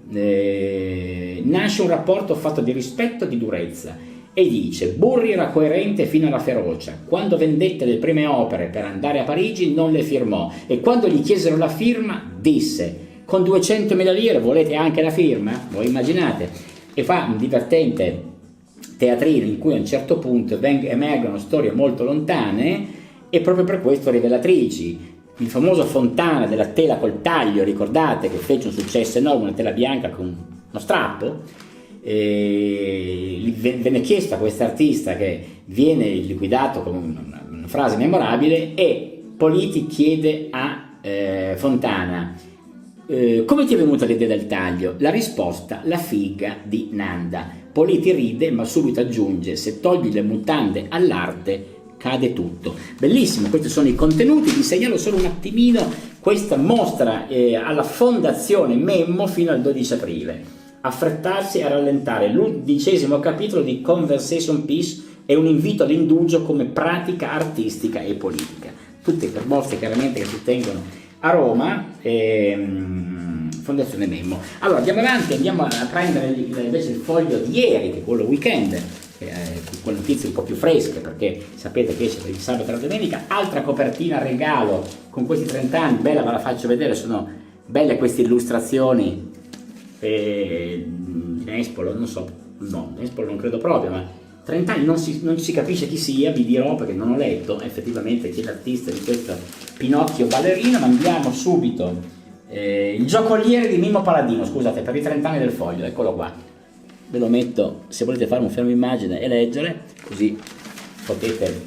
Nasce un rapporto fatto di rispetto e di durezza. E dice: Burri era coerente fino alla ferocia. Quando vendette le prime opere per andare a Parigi non le firmò, e quando gli chiesero la firma disse: con 200.000 lire volete anche la firma? Voi immaginate? E fa un divertente teatrino in cui a un certo punto emergono storie molto lontane e proprio per questo rivelatrici. Il famoso Fontana della tela col taglio, ricordate, che fece un successo enorme, una tela bianca con uno strappo. Venne chiesto a quest'artista, che viene liquidato con una frase memorabile, e Politi chiede a Fontana: come ti è venuta l'idea del taglio? La risposta: la figa di Nanda. Politi ride, ma subito aggiunge: se togli le mutande all'arte cade tutto. Bellissimo, questi sono i contenuti. Vi segnalo solo un attimino questa mostra alla Fondazione Memmo fino al 12 aprile. Affrettarsi a rallentare, l'11° capitolo di Conversation Piece è un invito all'indugio come pratica artistica e politica. Tutte le mostre chiaramente che si tengono a Roma, Fondazione Memmo. Allora andiamo avanti, andiamo a prendere invece il Foglio di ieri, che è quello weekend, con notizie un po' più fresche, perché sapete che esce per il sabato e la domenica. Altra copertina regalo con questi 30 anni, bella, ve la faccio vedere, sono belle queste illustrazioni. Nespolo, non so, no, Nespolo non credo proprio, ma 30 anni non si capisce chi sia, vi dirò perché non ho letto effettivamente chi è l'artista di questo Pinocchio ballerino. Ma andiamo subito, il giocoliere di Mimmo Paladino, scusate, per i 30 anni del Foglio, eccolo qua, ve lo metto se volete fare un fermo immagine e leggere, così potete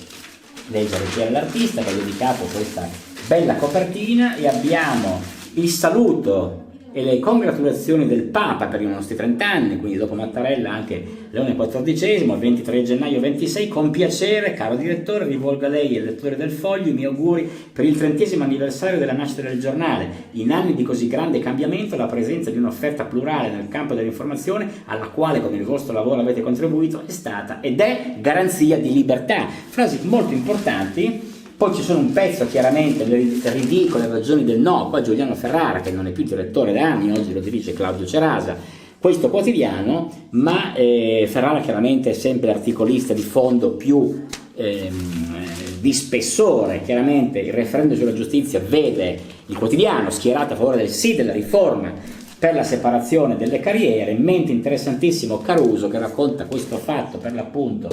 leggere chi è l'artista, che ha dedicato questa bella copertina. E abbiamo il saluto e le congratulazioni del Papa per i nostri 30 anni, quindi dopo Mattarella anche Leone XIV, 23 gennaio 26, con piacere, caro direttore, rivolgo a lei e al lettore del Foglio i miei auguri per il 30° anniversario della nascita del giornale. In anni di così grande cambiamento, la presenza di un'offerta plurale nel campo dell'informazione, alla quale con il vostro lavoro avete contribuito, è stata ed è garanzia di libertà. Frasi molto importanti. Poi ci sono un pezzo, chiaramente, le ridicole ragioni del no. Qua Giuliano Ferrara, che non è più direttore da anni, oggi lo dirige Claudio Cerasa, questo quotidiano, ma Ferrara chiaramente è sempre l'articolista di fondo più di spessore. Chiaramente il referendum sulla giustizia vede il quotidiano schierato a favore del sì della riforma per la separazione delle carriere, mentre interessantissimo Caruso, che racconta questo fatto per l'appunto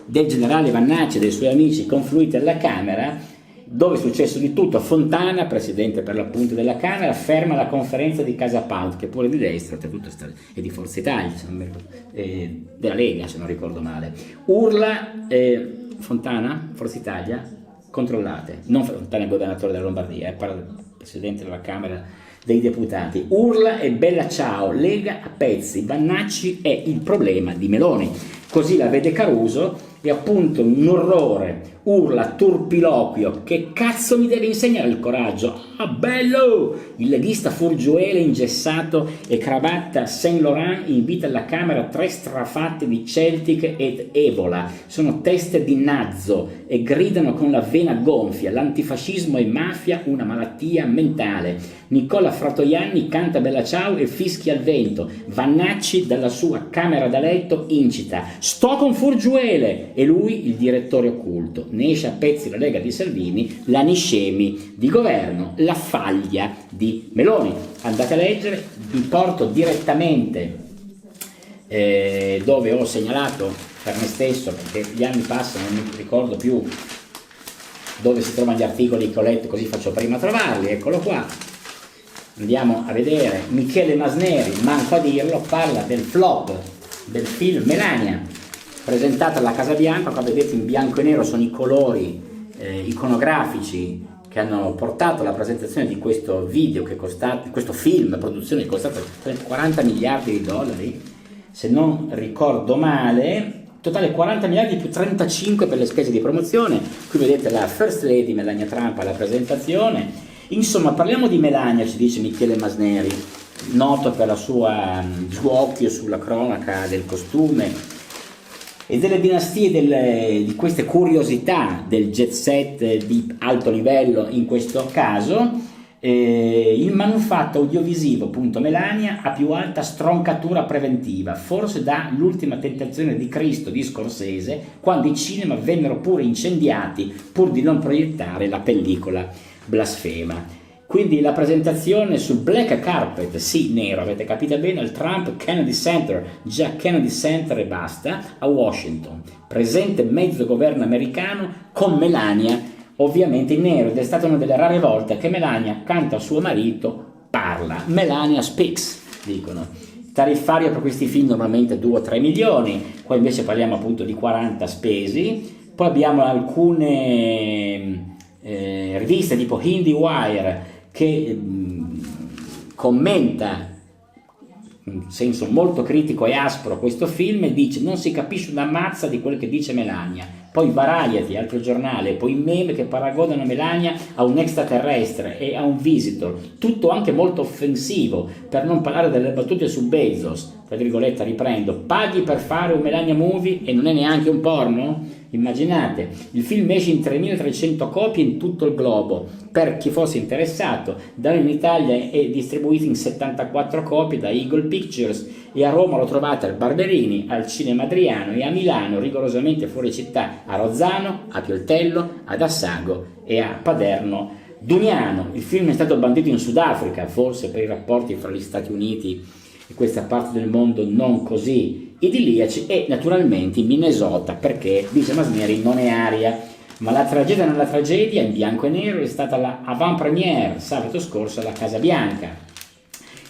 del generale Vannacci e dei suoi amici confluiti alla Camera, dove è successo di tutto. Fontana, presidente per l'appunto della Camera, ferma la conferenza di Casa Pound, che pure di destra, oltretutto è di Forza Italia, della Lega se non ricordo male. Urla Fontana, Forza Italia, controllate, non Fontana è governatore della Lombardia, parla del presidente della Camera dei Deputati. Urla e bella ciao, Lega a pezzi, Vannacci è il problema di Meloni. Così la vede Caruso e appunto un orrore, urla turpiloquio, che cazzo mi deve insegnare il coraggio? Ah bello! Il leghista Furgiuele ingessato e cravatta Saint Laurent invita alla Camera 3 strafatte di Celtic ed Evola, sono teste di nazzo e gridano con la vena gonfia, l'antifascismo è mafia, una malattia mentale. Nicola Fratoianni canta Bella Ciao e fischia al vento. Vannacci dalla sua camera da letto incita: sto con Furgiuele! E lui il direttore occulto. Ne esce a pezzi la Lega di Salvini, la Niscemi di governo, la faglia di Meloni. Andate a leggere, vi porto direttamente dove ho segnalato per me stesso, perché gli anni passano, non mi ricordo più dove si trovano gli articoli che ho letto, così faccio prima a trovarli. Eccolo qua. Andiamo a vedere. Michele Masneri, manco a dirlo, parla del flop del film Melania, presentata alla Casa Bianca. Qua vedete in bianco e nero sono i colori iconografici che hanno portato alla presentazione di questo video, che è costato, questo film, produzione che è costata 40 miliardi di dollari, se non ricordo male. Totale 40 miliardi più 35 per le spese di promozione. Qui vedete la First Lady Melania Trump alla presentazione. Insomma, parliamo di Melania, ci dice Michele Masneri, noto per la sua sguocchio sulla cronaca del costume e delle dinastie di queste curiosità del jet set di alto livello. In questo caso il manufatto audiovisivo Melania ha più alta stroncatura preventiva, forse da L'ultima tentazione di Cristo di Scorsese, quando i cinema vennero pure incendiati pur di non proiettare la pellicola blasfema. Quindi la presentazione sul black carpet, sì, nero, avete capito bene, al Trump Kennedy Center, già Kennedy Center e basta, a Washington. Presente mezzo governo americano con Melania, ovviamente in nero, ed è stata una delle rare volte che Melania, accanto a suo marito, parla. Melania speaks, dicono. Tariffario per questi film normalmente 2 o 3 milioni, qua invece parliamo appunto di 40 spesi. Poi abbiamo alcune riviste tipo IndieWire che commenta in senso molto critico e aspro questo film e dice: non si capisce una mazza di quel che dice Melania. Poi Variety, altro giornale, poi meme che paragonano Melania a un extraterrestre e a un visitor, tutto anche molto offensivo, per non parlare delle battute su Bezos, tra virgolette, riprendo: paghi per fare un Melania movie e non è neanche un porno? Immaginate, il film esce in 3.300 copie in tutto il globo, per chi fosse interessato. Da noi in Italia è distribuito in 74 copie da Eagle Pictures, e a Roma lo trovate al Barberini, al Cinema Adriano, e a Milano, rigorosamente fuori città, a Rozzano, a Pioltello, ad Assago e a Paderno Duniano. Il film è stato bandito in Sudafrica, forse per i rapporti fra gli Stati Uniti e questa parte del mondo non così idilliaci, e naturalmente in Minnesota, perché, dice Masneri, non è aria. Ma la tragedia nella tragedia, in bianco e nero, è stata la avant-première sabato scorso alla Casa Bianca.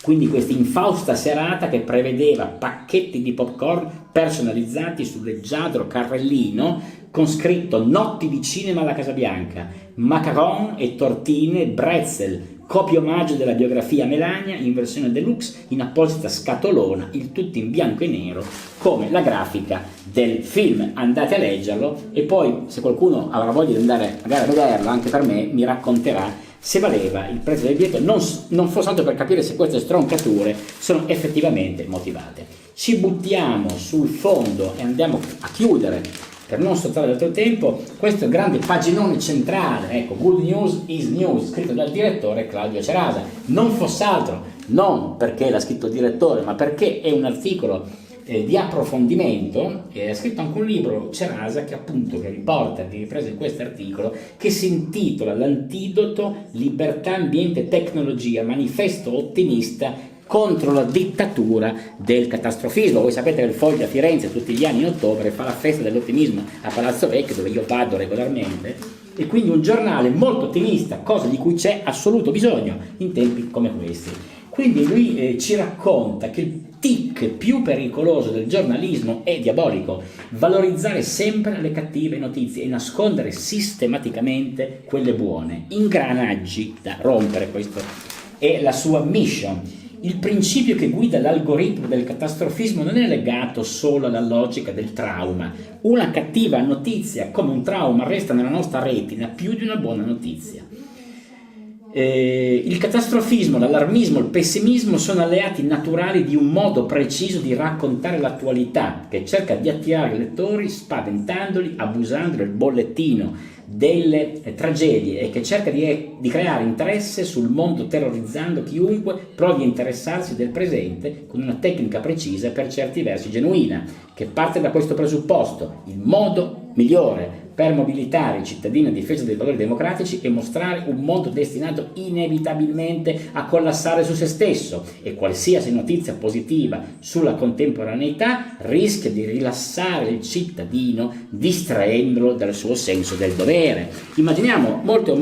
Quindi questa infausta serata che prevedeva pacchetti di popcorn personalizzati su leggiadro carrellino con scritto "Notti di cinema alla Casa Bianca", macaron e tortine, bretzel, copia omaggio della biografia Melania in versione deluxe in apposita scatolona, il tutto in bianco e nero come la grafica del film. Andate a leggerlo e poi, se qualcuno avrà voglia di andare magari a vederlo, anche per me, mi racconterà se valeva il prezzo del biglietto, non fosse altro per capire se queste stroncature sono effettivamente motivate. Ci buttiamo sul fondo e andiamo a chiudere, per non sottrarre altro tempo, questo grande paginone centrale, ecco, Good News is News, scritto dal direttore Claudio Cerasa. Non fosse altro, non perché l'ha scritto il direttore, ma perché è un articolo di approfondimento, e ha scritto anche un libro Cerasa che appunto che riporta di ripresa di questo articolo, che si intitola L'antidoto, libertà, ambiente e tecnologia, manifesto ottimista contro la dittatura del catastrofismo. Voi sapete che il Foglio a Firenze tutti gli anni in ottobre fa la festa dell'ottimismo a Palazzo Vecchio, dove io vado regolarmente, e quindi un giornale molto ottimista, cosa di cui c'è assoluto bisogno in tempi come questi. Quindi lui ci racconta che il tic più pericoloso del giornalismo è diabolico: valorizzare sempre le cattive notizie e nascondere sistematicamente quelle buone, ingranaggi da rompere. Questo è la sua mission. Il principio che guida l'algoritmo del catastrofismo non è legato solo alla logica del trauma. Una cattiva notizia, come un trauma, resta nella nostra retina più di una buona notizia. Il catastrofismo, l'allarmismo, il pessimismo sono alleati naturali di un modo preciso di raccontare l'attualità, che cerca di attirare i lettori spaventandoli, abusando del bollettino delle tragedie, e che cerca di creare interesse sul mondo terrorizzando chiunque provi a interessarsi del presente con una tecnica precisa e per certi versi genuina, che parte da questo presupposto: il modo migliore per mobilitare i cittadini a difesa dei valori democratici e mostrare un mondo destinato inevitabilmente a collassare su se stesso, e qualsiasi notizia positiva sulla contemporaneità rischia di rilassare il cittadino distraendolo dal suo senso del dovere. Immaginiamo, molto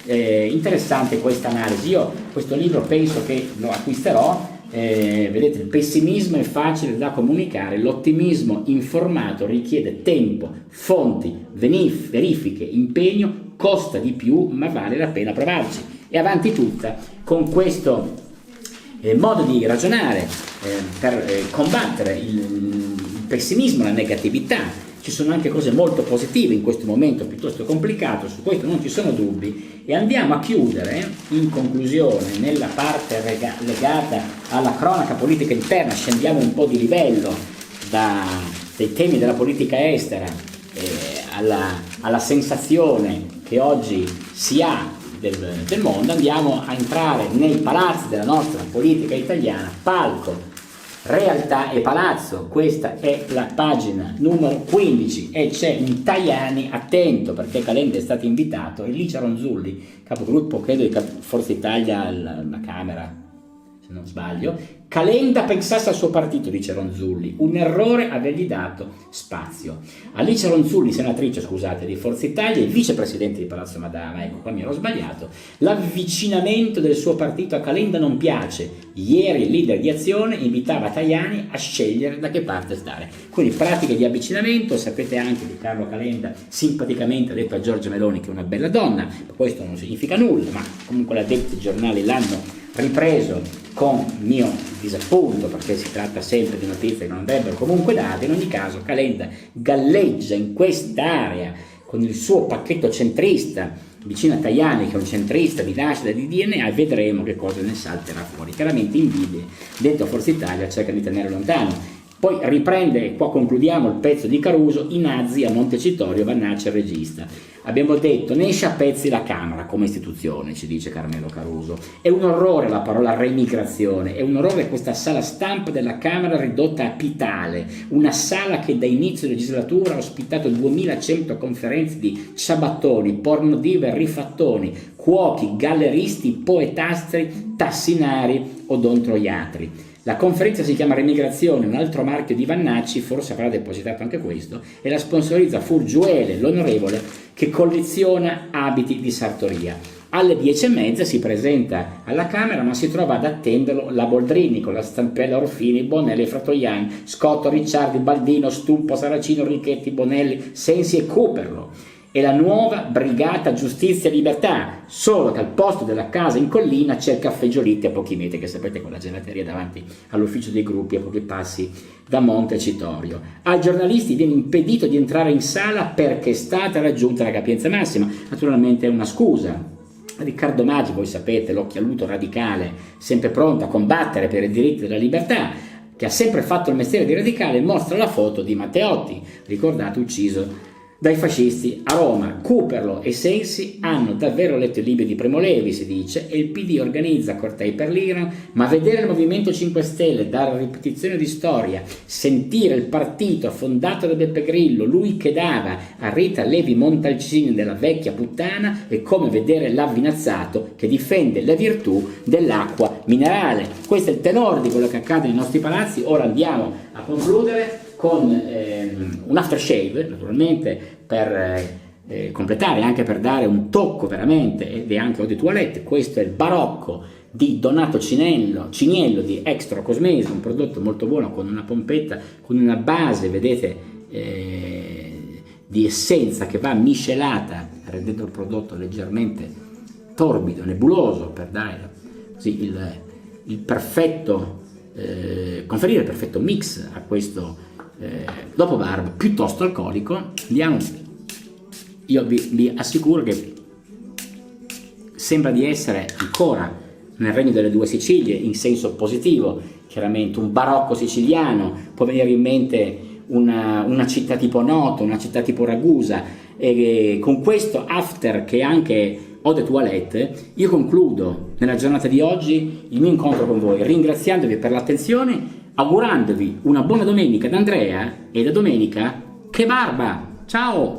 interessante questa analisi. Io questo libro penso che lo acquisterò. Vedete, il pessimismo è facile da comunicare, l'ottimismo informato richiede tempo, fonti, verifiche, impegno, costa di più ma vale la pena provarci. E avanti tutta con questo modo di ragionare per combattere il pessimismo, la negatività. Ci sono anche cose molto positive in questo momento piuttosto complicato, su questo non ci sono dubbi. E andiamo a chiudere, in conclusione, nella parte legata alla cronaca politica interna. Scendiamo un po' di livello dai temi della politica estera alla sensazione che oggi si ha del mondo. Andiamo a entrare nei palazzi della nostra politica italiana, palco, realtà e palazzo. Questa è la pagina numero 15 e c'è un Tajani attento, perché Calenda è stato invitato, e Licia Ronzulli, capogruppo credo di Forza Italia alla Camera, se non sbaglio. Calenda pensasse al suo partito, dice Ronzulli, un errore avergli dato spazio. Alice Ronzulli, senatrice, scusate, di Forza Italia e vicepresidente di Palazzo Madama, ecco qua mi ero sbagliato. L'avvicinamento del suo partito a Calenda non piace. Ieri il leader di Azione invitava Tajani a scegliere da che parte stare. Quindi pratiche di avvicinamento. Sapete anche di Carlo Calenda, simpaticamente ha detto a Giorgia Meloni che è una bella donna, questo non significa nulla, ma comunque l'ha detto, i giornali l'hanno ripreso con mio disappunto, perché si tratta sempre di notizie che non andrebbero comunque date. In ogni caso Calenda galleggia in quest'area con il suo pacchetto centrista vicino a Tajani, che è un centrista di nascita di DNA, e vedremo che cosa ne salterà fuori. Chiaramente invidie dentro Forza Italia cerca di tenere lontano. Poi riprende, e qua concludiamo il pezzo di Caruso, i nazi a Montecitorio, Vannacci il regista. Abbiamo detto, ne esce a pezzi la Camera come istituzione, ci dice Carmelo Caruso. È un orrore la parola remigrazione, è un orrore questa sala stampa della Camera ridotta a pitale, una sala che da inizio legislatura ha ospitato 2100 conferenze di ciabattoni, pornodive, rifattoni, cuochi, galleristi, poetastri, tassinari, odontroiatri. La conferenza si chiama Remigrazione, un altro marchio di Vannacci, forse avrà depositato anche questo, e la sponsorizza Furgiuele, l'onorevole, che colleziona abiti di sartoria. Alle 10:30 si presenta alla Camera, ma si trova ad attenderlo la Boldrini con la Stampella, Orfini, Bonelli, Fratoian, Scotto, Ricciardi, Baldino, Stuppo, Saracino, Richetti, Bonelli, Sensi e Cooperlo. E la nuova Brigata Giustizia e Libertà, solo che al posto della casa in collina c'è il caffè Giolitti a pochi metri, che sapete, con la gelateria davanti all'ufficio dei gruppi a pochi passi da Montecitorio. Ai giornalisti viene impedito di entrare in sala perché è stata raggiunta la capienza massima. Naturalmente è una scusa. Riccardo Maggi, voi sapete, l'occhialuto radicale, sempre pronto a combattere per i diritti della libertà, che ha sempre fatto il mestiere di radicale, mostra la foto di Matteotti, ricordate, ucciso dai fascisti a Roma. Cooperlo e Sensi hanno davvero letto i libri di Primo Levi, si dice, e il PD organizza cortei per l'Iran, ma vedere il Movimento 5 Stelle dare ripetizione di storia, sentire il partito fondato da Beppe Grillo, lui che dava a Rita Levi Montalcini della vecchia puttana, è come vedere l'avvinazzato che difende le virtù dell'acqua minerale. Questo è il tenore di quello che accade nei nostri palazzi. Ora andiamo a concludere con un aftershave, naturalmente, per completare, anche per dare un tocco veramente, ed è anche Eau de Toilette. Questo è il barocco di Donato Ciniello di Extra Cosmesi, un prodotto molto buono con una pompetta, con una base, vedete, di essenza che va miscelata, rendendo il prodotto leggermente torbido, nebuloso, per dare così il perfetto, conferire il perfetto mix a questo dopo barba piuttosto alcolico. Io vi assicuro che sembra di essere ancora nel Regno delle Due Sicilie, in senso positivo. Chiaramente un barocco siciliano, può venire in mente una città tipo Noto, una città tipo Ragusa, e con questo after che è anche Eau de Toilette, io concludo nella giornata di oggi il mio incontro con voi, ringraziandovi per l'attenzione, augurandovi una buona domenica da Andrea, e da domenica che barba! Ciao!